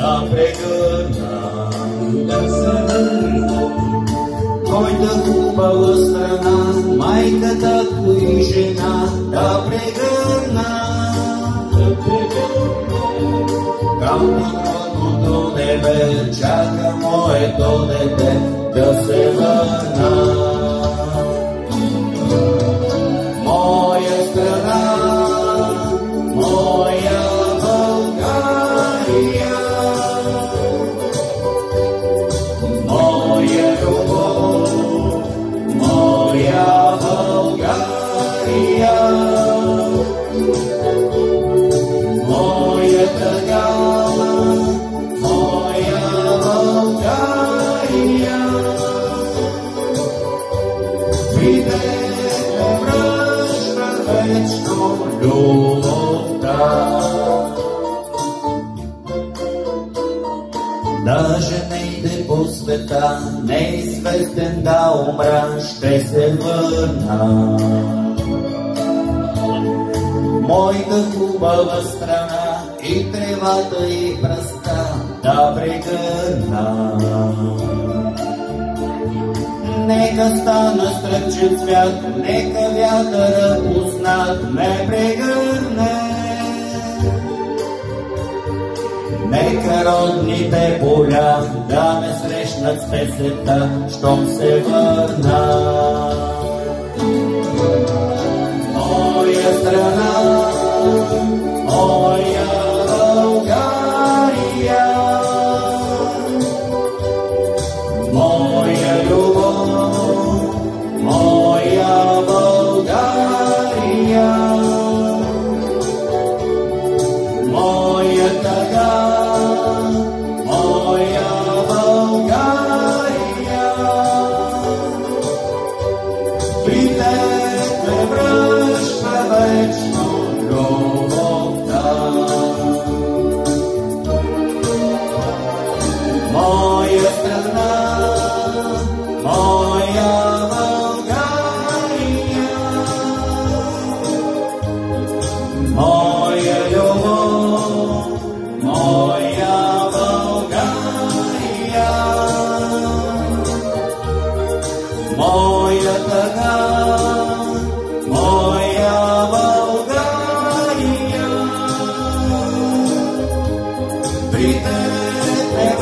да прегърна, да се върна. Моята хубава страна, майката и жена, да прегърна, да прегърна. Там под родното небе чака моето дете да се върна. Моя страна, моя България, моя любов, моя България, моя тъга, моя България. Видете връща вечно любовта. Даже не иде по света, неизвестен да умра, ще се върна. Моята хубава страна, и тревата и пръста да прегърна. Нека стана стръчен цвят, нека вятъра познат ме прегърне. Нека родните поля да ме срещнат с песента, щом се върна. Моя страна, моя България, моя любов, моя България, моя тъга, моя България. Придет ме връща вечно любовта. Моя страна, моя България, моя любов, моя България, моя тъга, моя България. Придете